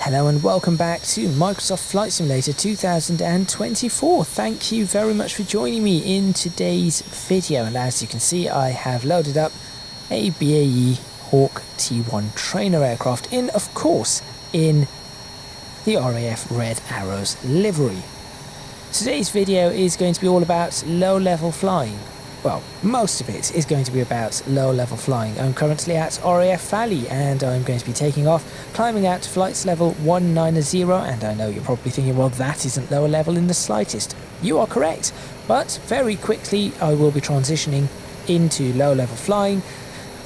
Hello and welcome back to Microsoft Flight Simulator 2024. Thank you very much for joining me in today's video, and as you can see I have loaded up a BAE Hawk T1 trainer aircraft in, of course, in the RAF Red Arrows livery. Today's video is going to be all about low-level flying. Well, most of it is going to be about low-level flying. I'm currently at RAF Valley and I'm going to be taking off, climbing out to flights level 190, and I know you're probably thinking, well, that isn't lower level in the slightest. You are correct, but very quickly I will be transitioning into low-level flying,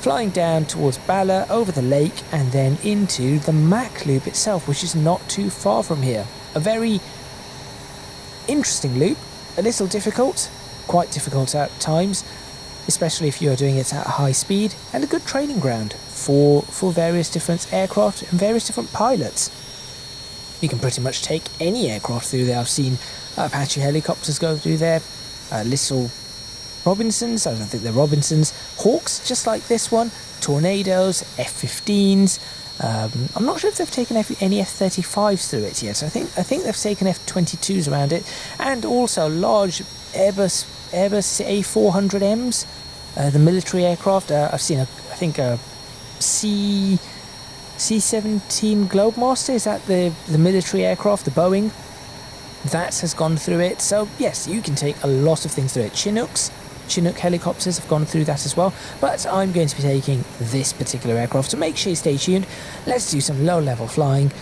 flying down towards Bala, over the lake, and then into the Mach Loop itself, which is not too far from here. A very interesting loop, a little difficult, quite difficult at times, especially if you're doing it at high speed, and a good training ground for various different aircraft and various different pilots. You can pretty much take any aircraft through there. I've seen Apache helicopters go through there, little Robinsons, I don't think they're Robinsons, Hawks just like this one, Tornadoes, F-15s. I'm not sure if they've taken any F-35s through it yet. I think they've taken F-22s around it, and also large Airbus A400Ms, the military aircraft. I've seen a C-17 Globemaster. Is that the military aircraft, the Boeing? That has gone through it. So yes, you can take a lot of things through it. Chinook helicopters have gone through that as well, but I'm going to be taking this particular aircraft, so make sure you stay tuned. Let's do some low-level flying.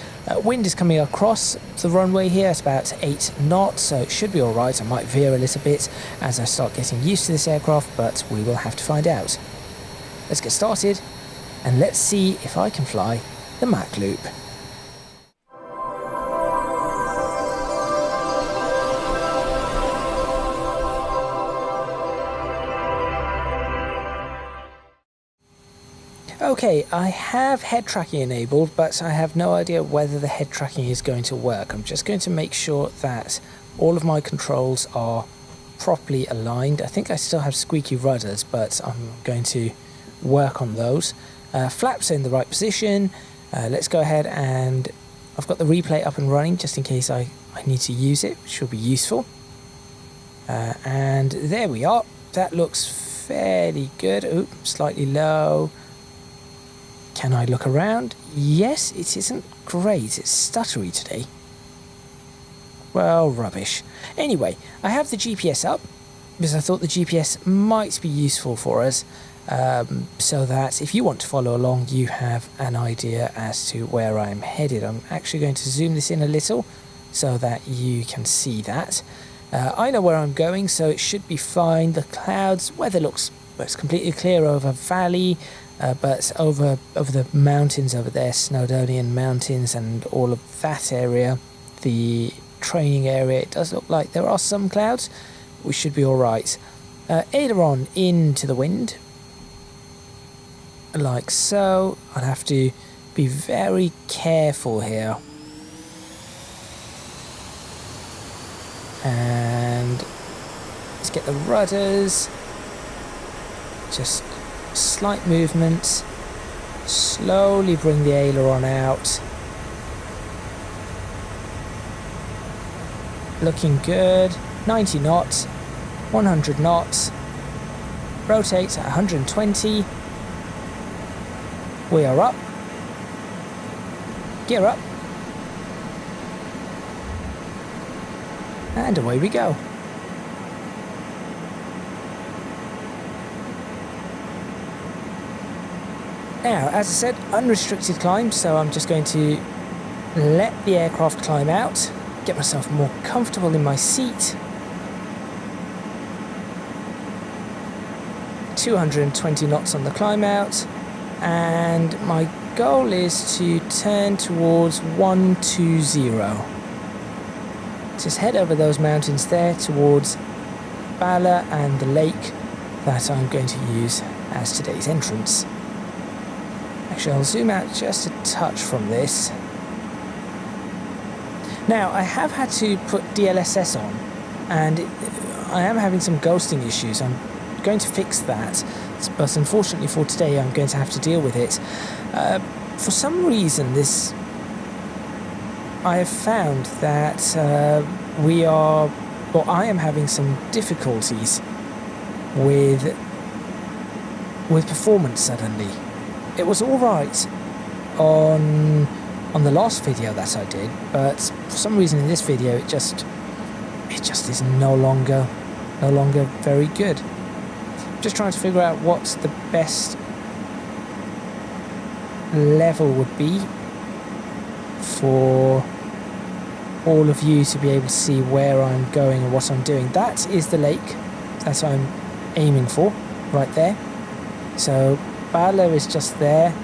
Wind is coming across the runway here, it's about 8 knots, so it should be alright. I might veer a little bit as I start getting used to this aircraft, but we will have to find out. Let's get started, and let's see if I can fly the Mach Loop. Okay, I have head tracking enabled, but I have no idea whether the head tracking is going to work. I'm just going to make sure that all of my controls are properly aligned. I think I still have squeaky rudders, but I'm going to work on those. Flaps are in the right position. Let's go ahead, and I've got the replay up and running just in case I need to use it, which will be useful. And there we are. That looks fairly good. Oop, slightly low. Can I look around? Yes, it isn't great. It's stuttery today. Well, rubbish. Anyway, I have the GPS up because I thought the GPS might be useful for us, so that if you want to follow along, you have an idea as to where I'm headed. I'm actually going to zoom this in a little so that you can see that. I know where I'm going, so it should be fine. The clouds, weather looks, it's completely clear over Valley. But over the mountains over there, Snowdonian Mountains and all of that area, the training area, it does look like there are some clouds. We should be alright. Aileron into the wind, like so. I'll have to be very careful here. And let's get the rudders. Just slight movements, slowly bring the aileron out, looking good. 90 knots, 100 knots, rotate at 120, we are up, gear up, and away we go. Now, as I said, unrestricted climb, so I'm just going to let the aircraft climb out, get myself more comfortable in my seat. 220 knots on the climb out, and my goal is to turn towards 120. Just head over those mountains there towards Bala and the lake that I'm going to use as today's entrance. Actually, I'll zoom out just a touch from this. Now, I have had to put DLSS on, and I am having some ghosting issues. I'm going to fix that, but unfortunately for today, I'm going to have to deal with it. For some reason, this I have found that I am having some difficulties with performance suddenly. It was alright on the last video that I did, but for some reason in this video it just is no longer very good. Just trying to figure out what the best level would be for all of you to be able to see where I'm going and what I'm doing. That is the lake that I'm aiming for, right there. So Bala is just there.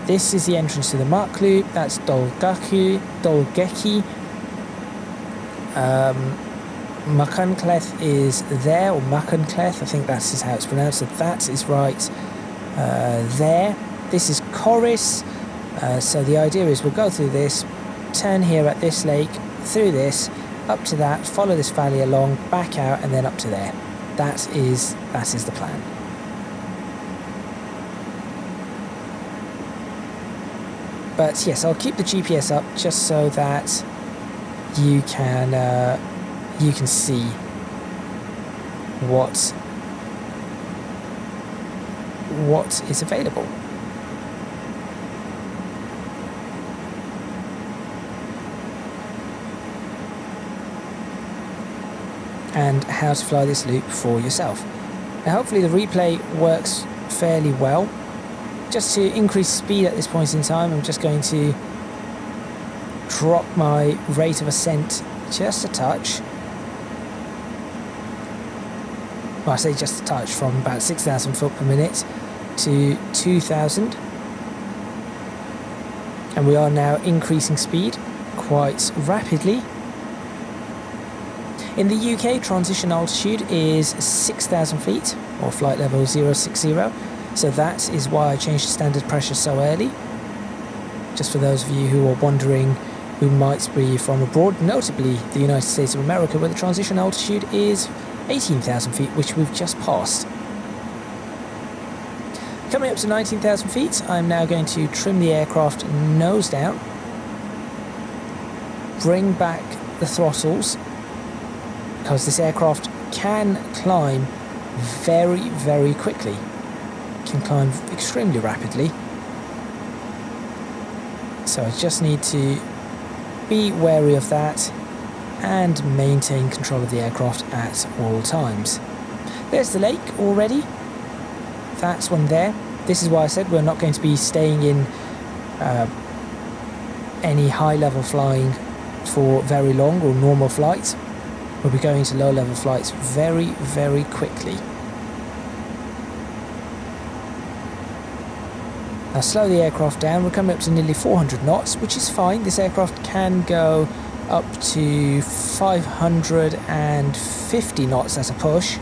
This is the entrance to the Mach Loop. That's Dolgeki. Makunkleth is there, or Makunkleth, I think that's how it's pronounced. So that is right there. This is Chorus. So the idea is we'll go through this, turn here at this lake, through this, up to that, follow this valley along, back out, and then up to there. That is the plan. But yes, I'll keep the GPS up just so that you can see what is available. And how to fly this loop for yourself. Now hopefully the replay works fairly well. Just to increase speed at this point in time, I'm just going to drop my rate of ascent just a touch. Well, I say just a touch, from about 6,000 foot per minute to 2,000. And we are now increasing speed quite rapidly. In the UK, transition altitude is 6,000 feet, or flight level 060. So that is why I changed the standard pressure so early. Just for those of you who are wondering, who might be from abroad, notably the United States of America, where the transition altitude is 18,000 feet, which we've just passed. Coming up to 19,000 feet, I'm now going to trim the aircraft nose down, bring back the throttles, because this aircraft can climb very, very quickly. Can climb extremely rapidly. So I just need to be wary of that and maintain control of the aircraft at all times. There's the lake already. That's one there. This is why I said we're not going to be staying in any high level flying for very long, or normal flights. We'll be going to low level flights very, very quickly. I'll slow the aircraft down. We're coming up to nearly 400 knots, which is fine. This aircraft can go up to 550 knots at a push,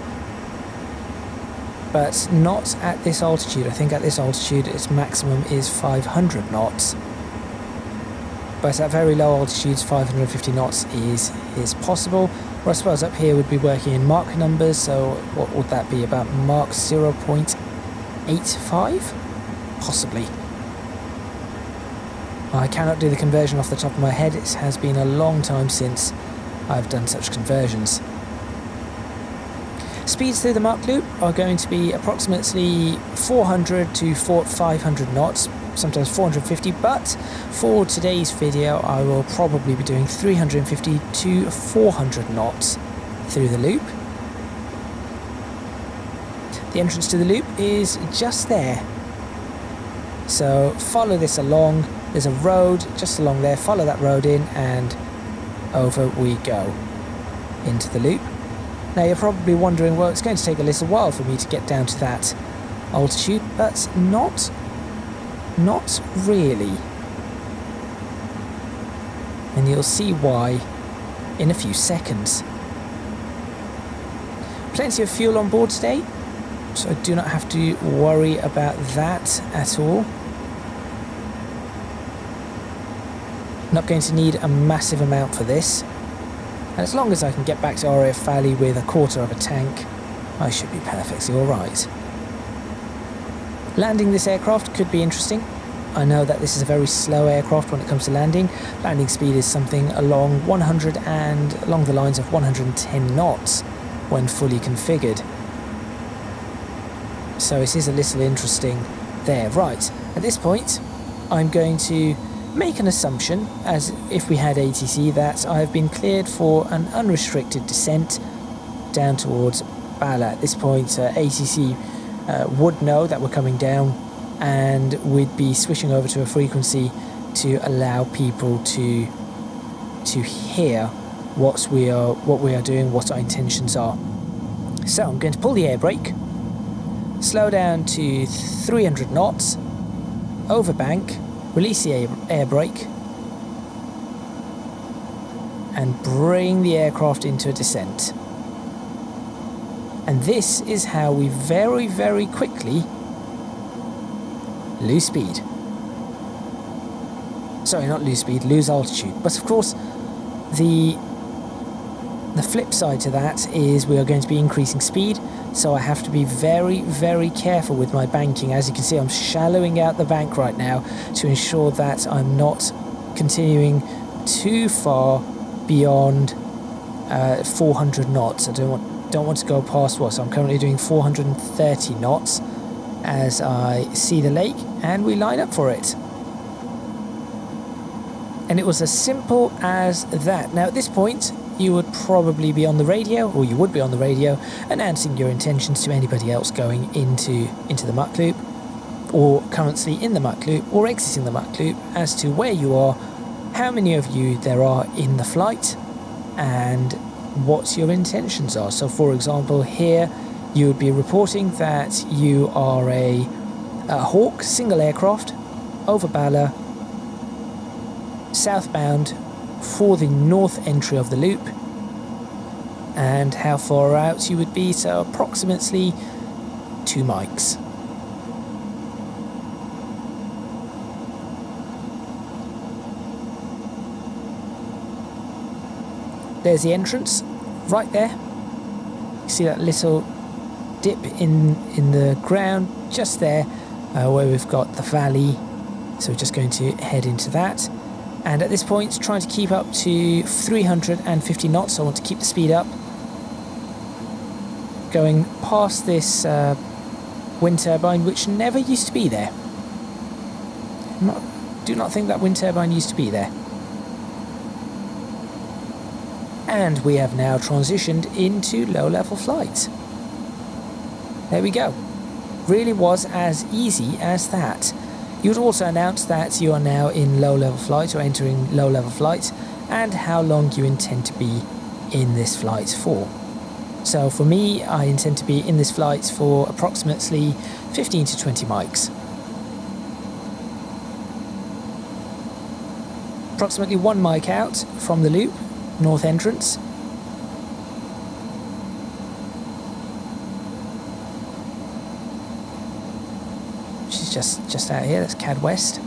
but not at this altitude. I think at this altitude its maximum is 500 knots. But at very low altitudes, 550 knots is possible. Or I suppose up here we'd be working in Mach numbers, so what would that be, about Mach 0.85? Possibly. I cannot do the conversion off the top of my head. It has been a long time since I've done such conversions. Speeds through the Mach Loop are going to be approximately 400 to 500 knots, sometimes 450, but for today's video I will probably be doing 350 to 400 knots through the loop. The entrance to the loop is just there. So follow this along. There's a road just along there. Follow that road in and over we go into the loop. Now you're probably wondering, well, it's going to take a little while for me to get down to that altitude, but not really. And you'll see why in a few seconds. Plenty of fuel on board today, so I do not have to worry about that at all. Not going to need a massive amount for this, and as long as I can get back to RAF Valley with a quarter of a tank, I should be perfectly alright. Landing this aircraft could be interesting. I know that this is a very slow aircraft when it comes to landing. Landing speed is something along along the lines of 110 knots when fully configured. So it is a little interesting there. Right, at this point I'm going to make an assumption, as if we had ATC, that I have been cleared for an unrestricted descent down towards Bala. At this point ATC would know that we're coming down, and we'd be switching over to a frequency to allow people to hear what we are doing, what our intentions are. So I'm going to pull the air brake, slow down to 300 knots, over bank, release the air brake, and bring the aircraft into a descent. And this is how we very, very quickly lose speed. Sorry, not lose speed, lose altitude. But of course, the flip side to that is we are going to be increasing speed, so I have to be very, very careful with my banking. As you can see, I'm shallowing out the bank right now to ensure that I'm not continuing too far beyond 400 knots. I don't want to go past what, so I'm currently doing 430 knots as I see the lake and we line up for it. And it was as simple as that. Now at this point you would probably be on the radio, or you would be on the radio, announcing your intentions to anybody else going into the Mach Loop, or currently in the Mach Loop, or exiting the Mach Loop, as to where you are, how many of you there are in the flight, and what your intentions are. So for example, here you would be reporting that you are a Hawk single aircraft over Bala, southbound for the north entry of the loop, and how far out you would be, so approximately 2 mics. There's the entrance right there. You see that little dip in the ground just there, where we've got the valley, so we're just going to head into that. And at this point, trying to keep up to 350 knots. So I want to keep the speed up. Going past this wind turbine, which never used to be there. Do not think that wind turbine used to be there. And we have now transitioned into low-level flight. There we go. Really was as easy as that. You would also announce that you are now in low-level flight, or entering low-level flight, and how long you intend to be in this flight for. So for me, I intend to be in this flight for approximately 15 to 20 mics. Approximately 1 mic out from the loop, north entrance. Just out here, that's CAD West.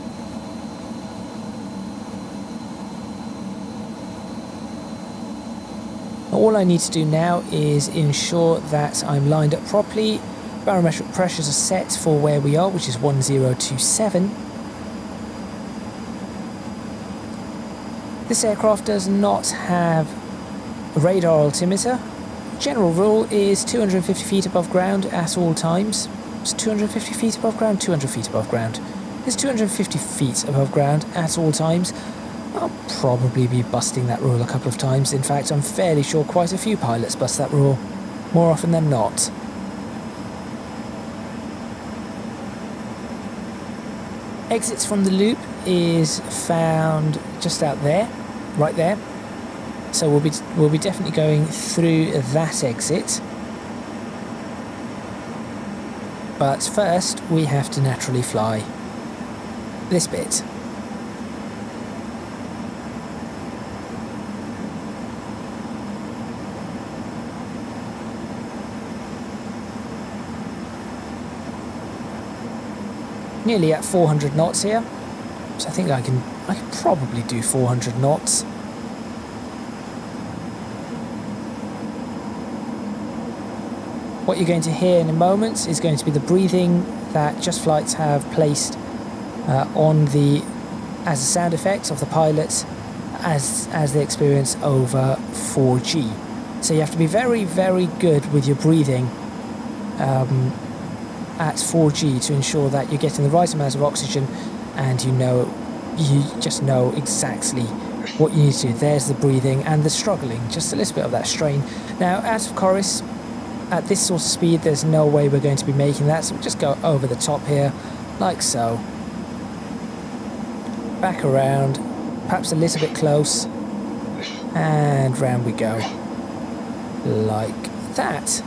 All I need to do now is ensure that I'm lined up properly. Barometric pressures are set for where we are, which is 1027. This aircraft does not have a radar altimeter. General rule is 250 feet above ground at all times. It's 250 feet above ground, 200 feet above ground. It's 250 feet above ground at all times. I'll probably be busting that rule a couple of times. In fact, I'm fairly sure quite a few pilots bust that rule, more often than not. Exits from the loop is found just out there, right there. So we'll be definitely going through that exit. But first, we have to naturally fly this bit. Nearly at 400 knots here, so I think I can probably do 400 knots. What you're going to hear in a moment is going to be the breathing that Just Flights have placed on the as a sound effect of the pilots as they experience over 4G. So you have to be very, very good with your breathing at 4G to ensure that you're getting the right amount of oxygen, and you just know exactly what you need to do. There's the breathing and the struggling, just a little bit of that strain. Now, out of chorus, at this sort of speed, there's no way we're going to be making that, so we'll just go over the top here, like so. Back around, perhaps a little bit close, and round we go, like that.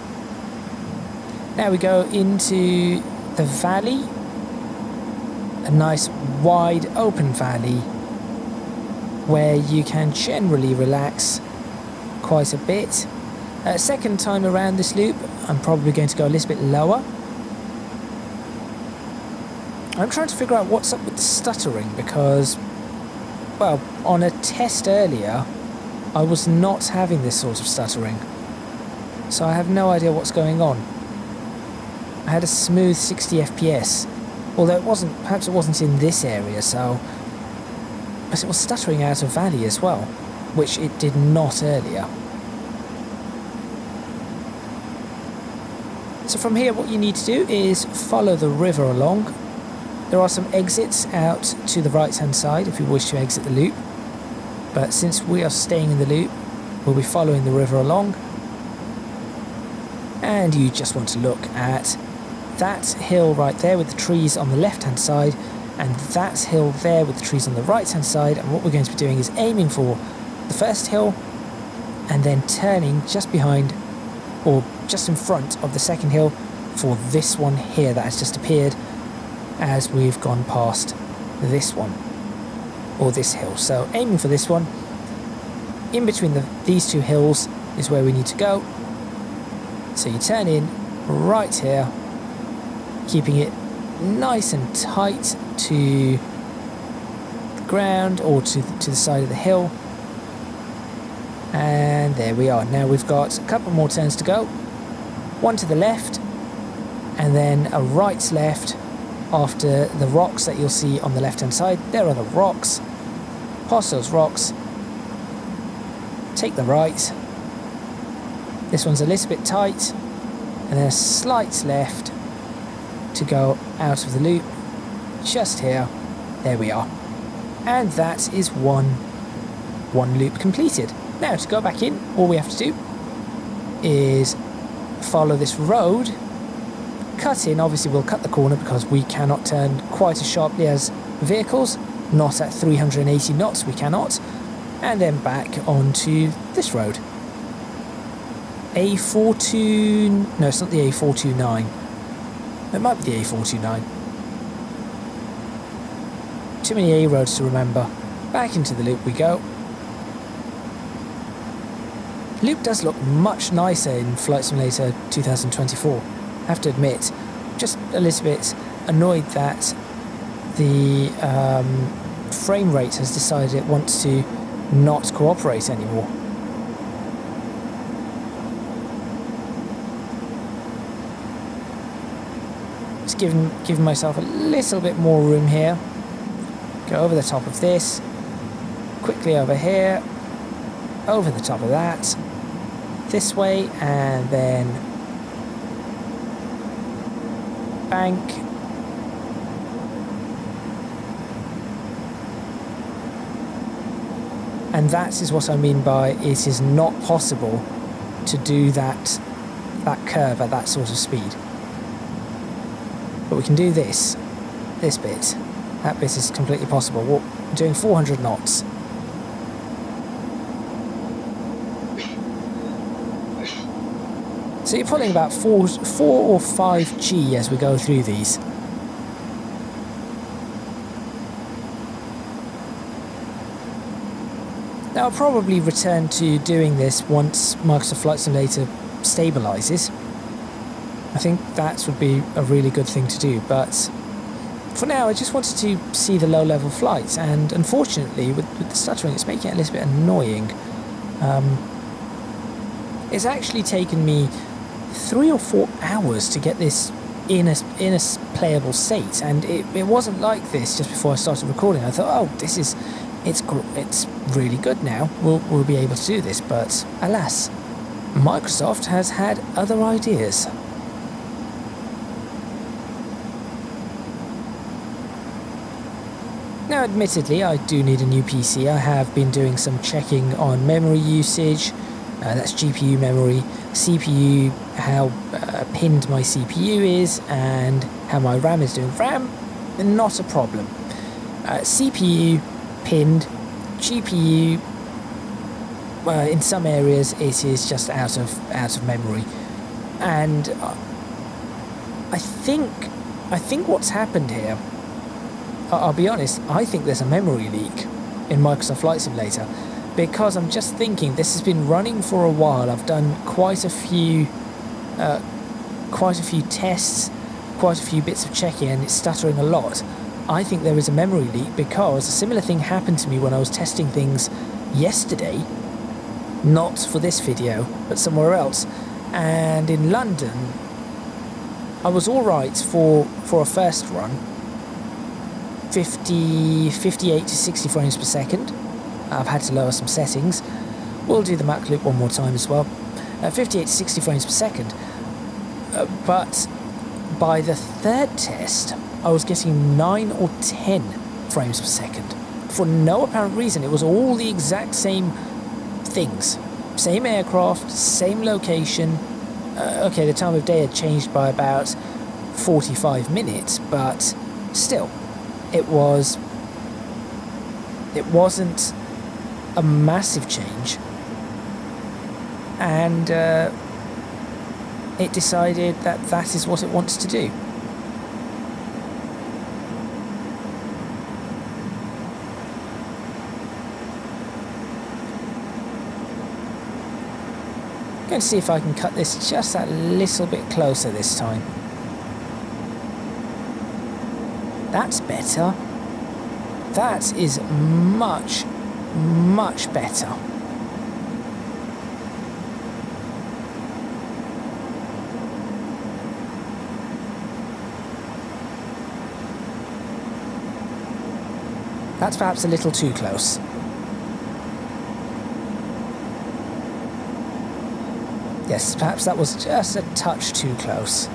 Now we go into the valley, a nice wide open valley where you can generally relax quite a bit. Second time around this loop, I'm probably going to go a little bit lower. I'm trying to figure out what's up with the stuttering because, well, on a test earlier, I was not having this sort of stuttering. So I have no idea what's going on. I had a smooth 60 FPS, although perhaps it wasn't in this area, but it was stuttering out of valley as well, which it did not earlier. So from here, what you need to do is follow the river along. There are some exits out to the right hand side if you wish to exit the loop, but since we are staying in the loop, we'll be following the river along. And you just want to look at that hill right there with the trees on the left hand side, and that hill there with the trees on the right hand side. And what we're going to be doing is aiming for the first hill and then turning just behind or just in front of the second hill for this one here that has just appeared as we've gone past this one, or this hill. So aiming for this one, in between these two hills is where we need to go. So you turn in right here, keeping it nice and tight to the ground or to the side of the hill. And there we are. Now we've got a couple more turns to go. One to the left, and then a right left after the rocks that you'll see on the left hand side. There are the rocks. Past those rocks, take the right. This one's a little bit tight, and then a slight left to go out of the loop just here. There we are, and that is one loop completed. Now to go back in, all we have to do is follow this road, cut in. Obviously we'll cut the corner because we cannot turn quite as sharply as vehicles, not at 380 knots, we cannot, and then back onto this road. A42, no, it's not the A429, it might be the A429. Too many A roads to remember. Back into the loop we go. Loop does look much nicer in Flight Simulator 2024, I have to admit. Just a little bit annoyed that the frame rate has decided it wants to not cooperate anymore. Just giving myself a little bit more room here. Go over the top of this, quickly over here, over the top of that, this way, and then bank. And that is what I mean by it is not possible to do that curve at that sort of speed. But we can do this bit. That bit is completely possible. We're doing 400 knots. So you're pulling about 4 or 5 G as we go through these. Now I'll probably return to doing this once Microsoft Flight Simulator stabilises. I think that would be a really good thing to do, but for now I just wanted to see the low level flights, and unfortunately with the stuttering it's making it a little bit annoying. It's actually taken me 3 or 4 hours to get this in a playable state, and it wasn't like this just before I started recording. I thought, oh, it's really good now. We'll be able to do this, but alas, Microsoft has had other ideas. Now, admittedly, I do need a new PC. I have been doing some checking on memory usage. That's GPU memory, CPU, how pinned my CPU is, and how my RAM is doing. RAM, not a problem. CPU, pinned. GPU, in some areas it is just out of memory. And I think what's happened here, I'll be honest, I think there's a memory leak in Microsoft Flight Simulator. Because I'm just thinking, this has been running for a while. I've done quite a few tests, quite a few bits of checking, and it's stuttering a lot. I think there is a memory leak because a similar thing happened to me when I was testing things yesterday. Not for this video, but somewhere else. And in London, I was all right for a first run, 58 to 60 frames per second. I've had to lower some settings. We'll do the Mach Loop one more time as well. 58 to 60 frames per second. But by the third test, I was getting 9 or 10 frames per second. For no apparent reason. It was all the exact same things. Same aircraft, same location. Okay, the time of day had changed by about 45 minutes, but still, it wasn't a massive change, and it decided that is what it wants to do. I'm going to see if I can cut this just a little bit closer this time. That's better. That is much better. That's perhaps a little too close. Yes, perhaps that was just a touch too close.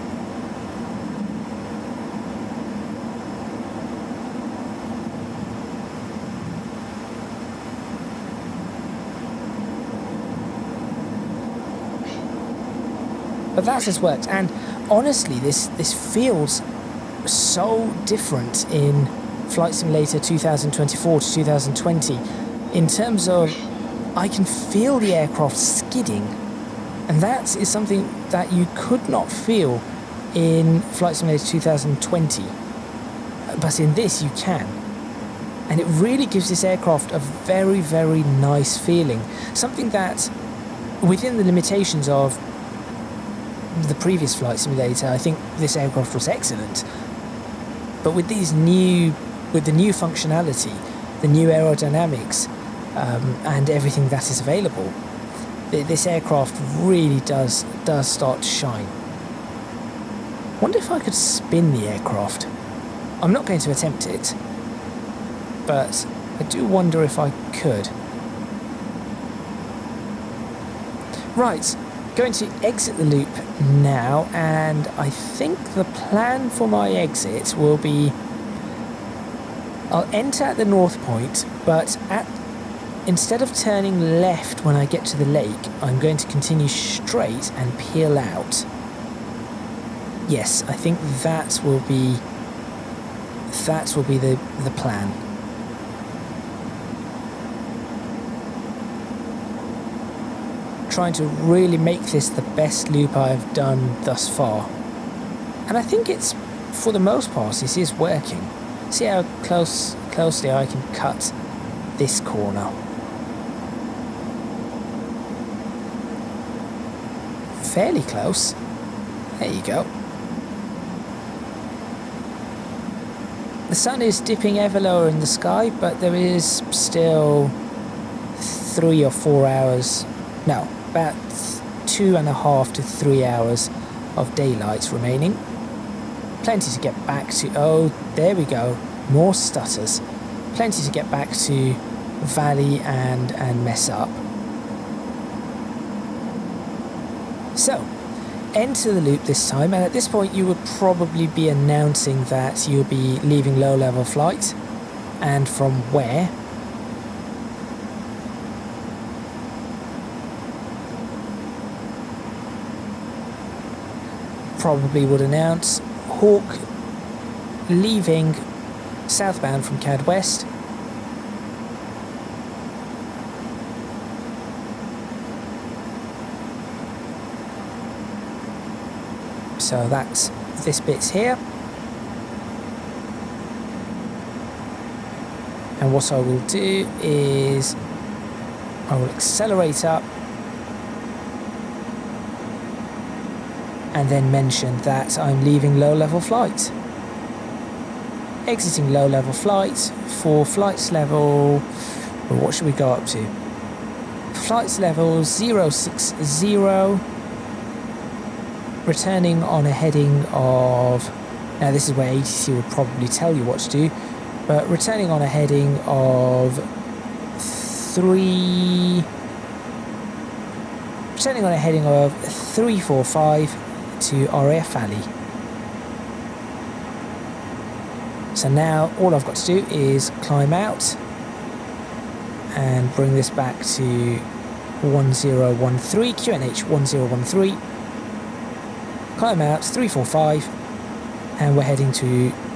But that has worked, and honestly, this feels so different in Flight Simulator 2024 to 2020 in terms of I can feel the aircraft skidding, and that is something that you could not feel in Flight Simulator 2020, but in this you can. And it really gives this aircraft a very, very nice feeling, something that within the limitations of the previous Flight Simulator, I think this aircraft was excellent. But with the new functionality, the new aerodynamics, and everything that is available, this aircraft really does start to shine. Wonder if I could spin the aircraft. I'm not going to attempt it, but I do wonder if I could. Right. Going to exit the loop now, and I think the plan for my exit will be I'll enter at the north point, but instead of turning left when I get to the lake, I'm going to continue straight and peel out. Yes, I think that will be the plan. Trying to really make this the best loop I've done thus far, and I think it's, for the most part, it is working. See how closely I can cut this corner. Fairly close. There you go. The sun is dipping ever lower in the sky, but there is still 3 or 4 hours, no, about 2.5 to 3 hours of daylight remaining. Plenty to get back to. Oh, there we go. More stutters. Plenty to get back to Valley and mess up. So, enter the loop this time, and at this point you would probably be announcing that you'll be leaving low-level flight, and from where. Probably would announce Hawk leaving southbound from CAD West. So that's this bit here. And what I will do is I will accelerate up and then mention that I'm leaving low-level flight. Exiting low-level flight for flights level, well, what should we go up to? Flights level 060, returning on a heading of, now this is where ATC would probably tell you what to do, but returning on a heading of 345 to RAF Valley. So now all I've got to do is climb out and bring this back to 1013, QNH 1013. Climb out 345 and we're heading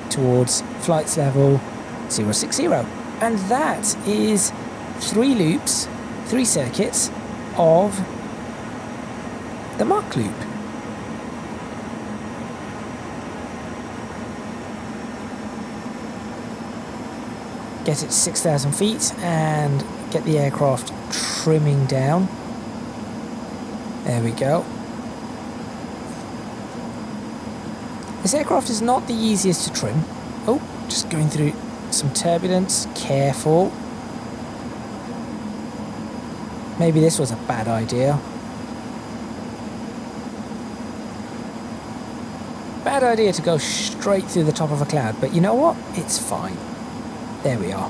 towards flights level 060. And that is 3 loops, 3 circuits of the Mach Loop. Get it to 6,000 feet and get the aircraft trimming down. There we go. This aircraft is not the easiest to trim. Oh, just going through some turbulence. Careful. Maybe this was a bad idea. Bad idea to go straight through the top of a cloud, but you know what? It's fine. There we are.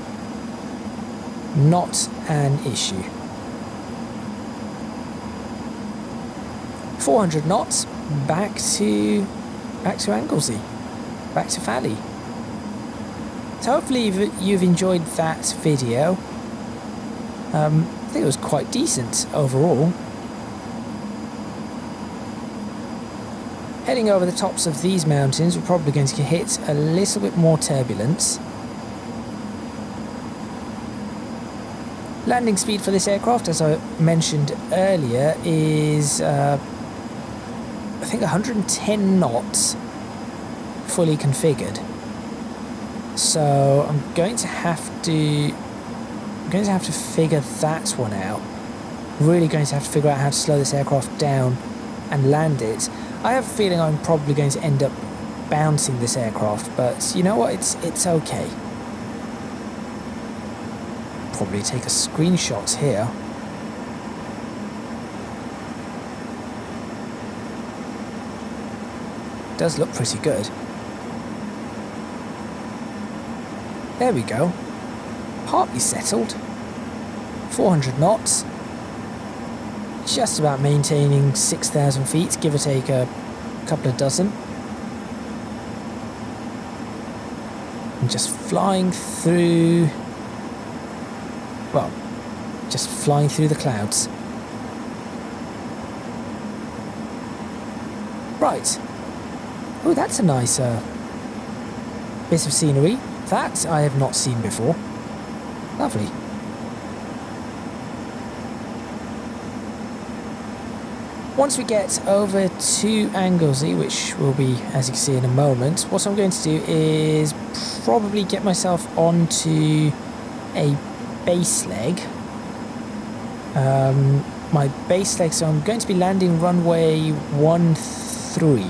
Not an issue. 400 knots back to Anglesey, back to Valley. So hopefully you've enjoyed that video. I think it was quite decent overall. Heading over the tops of these mountains, we're probably going to hit a little bit more turbulence. Landing speed for this aircraft, as I mentioned earlier, is I think 110 knots fully configured. So I'm going to have to figure that one out. Really going to have to figure out how to slow this aircraft down and land it. I have a feeling I'm probably going to end up bouncing this aircraft, but you know what? It's okay. Probably take a screenshot here. Does look pretty good. There we go. Partly settled. 400 knots. Just about maintaining 6,000 feet, give or take a couple of dozen. And just flying through... well, just flying through the clouds. Right. Oh, that's a nice bit of scenery. That I have not seen before. Lovely. Once we get over to Anglesey, which will be, as you can see in a moment, what I'm going to do is probably get myself onto a base leg. My base leg, so I'm going to be landing runway 13.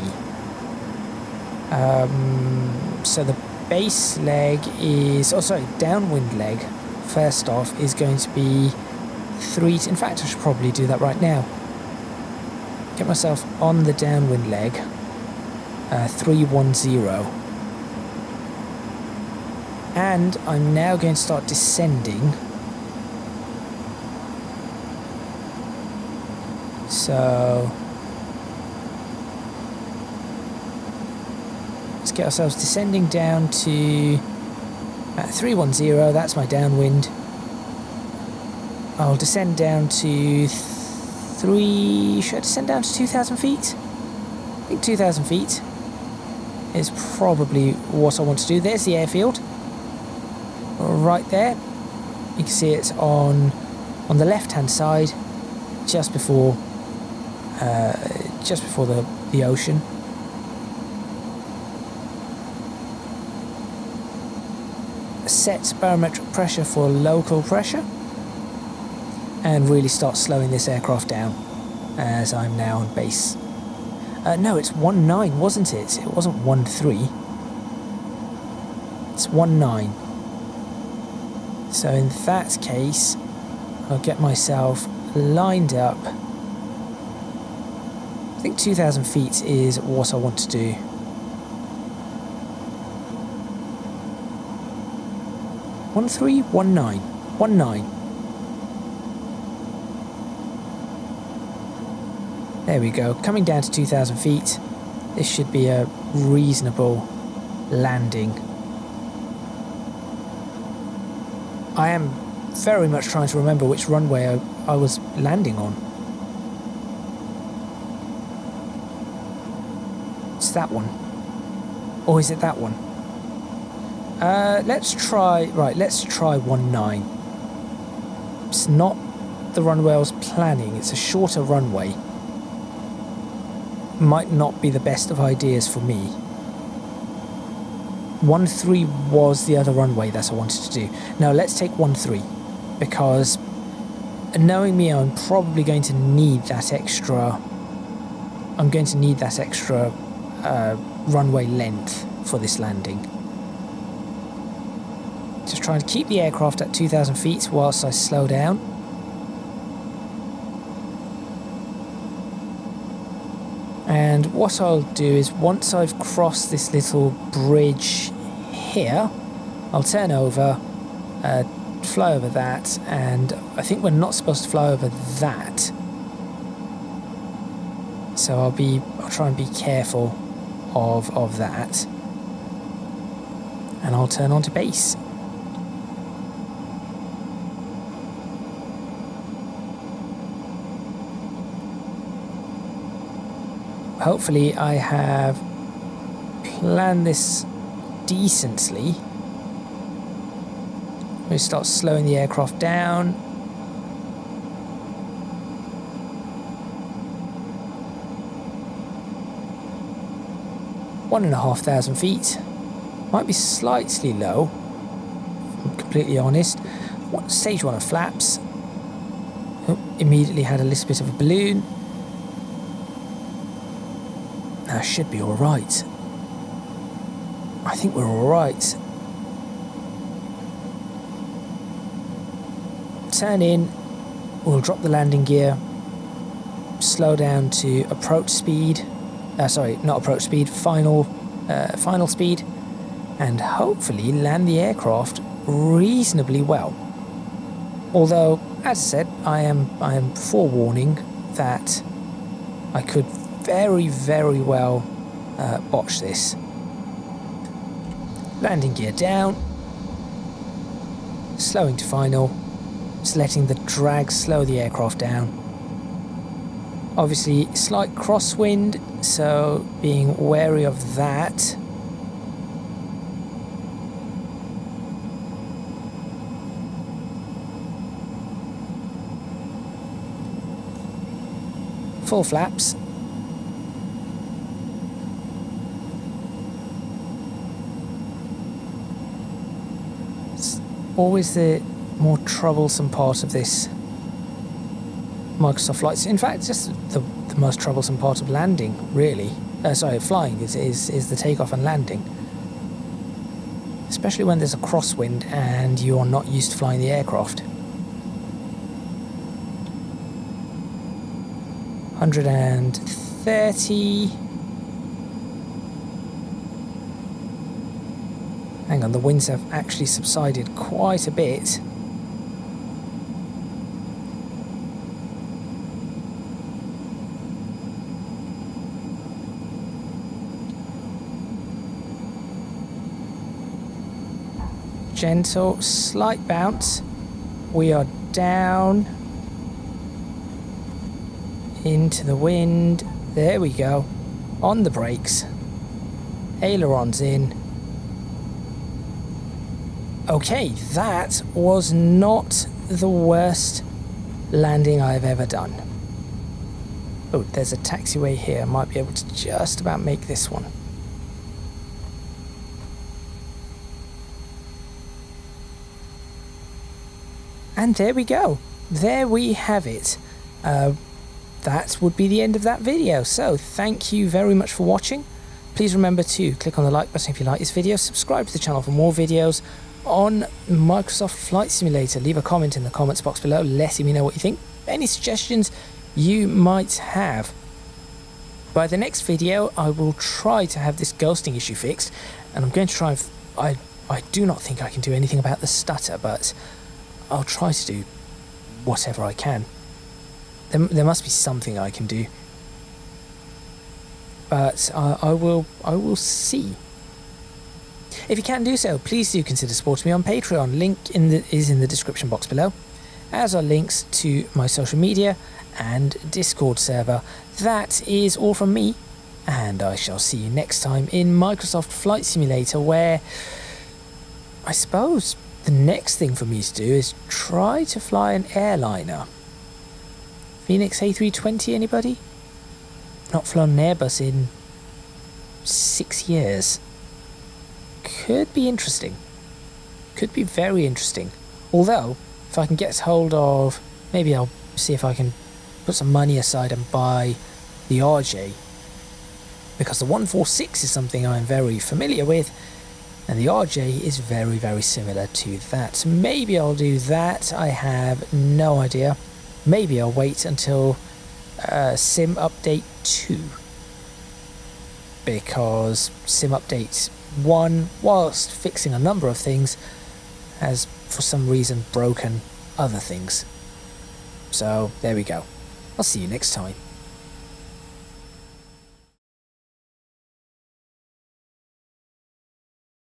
So the base leg is, oh sorry, downwind leg, first off, is going to be 3, in fact I should probably do that right now. Get myself on the downwind leg. 310. And I'm now going to start descending. So let's get ourselves descending down to 310, that's my downwind. I'll descend down to should I descend down to 2,000 feet? I think 2,000 feet is probably what I want to do. There's the airfield, right there. You can see it's on the left-hand side, just before the ocean. Set barometric pressure for local pressure, and really start slowing this aircraft down as I'm now on base. No, it's 19, wasn't it? It wasn't 13. It's 19. So in that case, I'll get myself lined up. I think 2,000 feet is what I want to do. One three, 19. There we go. Coming down to 2,000 feet. This should be a reasonable landing. I am very much trying to remember which runway I was landing on. It's that one. Or is it that one? Let's try 19. It's not the runway I was planning. It's a shorter runway. Might not be the best of ideas for me. 13 was the other runway that I wanted to do. Now let's take 13, because knowing me, I'm probably going to need that extra. I'm going to need that extra runway length for this landing. Just trying to keep the aircraft at 2,000 feet whilst I slow down. And what I'll do is, once I've crossed this little bridge here, I'll turn over, fly over that, and I think we're not supposed to fly over that. So I'll try and be careful of that. And I'll turn onto base. Hopefully I have planned this decently. We start slowing the aircraft down. One and a half thousand feet. Might be slightly low, if I'm completely honest. Stage 1 of flaps. Oh, immediately had a little bit of a balloon. That should be alright. I think we're alright. Turn in. We'll drop the landing gear. Slow down to approach speed. Sorry, not approach speed. Final speed. And hopefully land the aircraft reasonably well. Although, as I said, I am forewarning that I could very, very well botch this. Landing gear down, slowing to final, just letting the drag slow the aircraft down. Obviously slight crosswind, so being wary of that. Full flaps. Always the more troublesome part of this Microsoft flights. In fact, just the most troublesome part of landing, really. Flying is the takeoff and landing. Especially when there's a crosswind and you are not used to flying the aircraft. 130. Hang on, the winds have actually subsided quite a bit. Gentle, slight bounce. We are down into the wind. There we go. On the brakes. Ailerons in. Okay, that was not the worst landing I've ever done. Oh, there's a taxiway here. I might be able to just about make this one. And there we go. There we have it. That would be the end of that video. So thank you very much for watching. Please remember to click on the like button if you like this video. Subscribe to the channel for more videos on Microsoft Flight Simulator. Leave a comment in the comments box below letting me know what you think. Any suggestions you might have. By the next video, I will try to have this ghosting issue fixed. And I'm going to try and... I do not think I can do anything about the stutter, but I'll try to do whatever I can. There must be something I can do. But I will see. If you can do so, please do consider supporting me on Patreon. Link is in the description box below, as are links to my social media and Discord server. That is all from me, and I shall see you next time in Microsoft Flight Simulator, where I suppose the next thing for me to do is try to fly an airliner. Phoenix A320, anybody? Not flown an Airbus in 6 years. Could be interesting. Could be very interesting. Although, if I can get hold of... Maybe I'll see if I can put some money aside and buy the RJ. Because the 146 is something I'm very familiar with. And the RJ is very, very similar to that. So maybe I'll do that. I have no idea. Maybe I'll wait until Sim Update 2. Because Sim Update 1, whilst fixing a number of things, has for some reason broken other things. So there we go. I'll see you next time.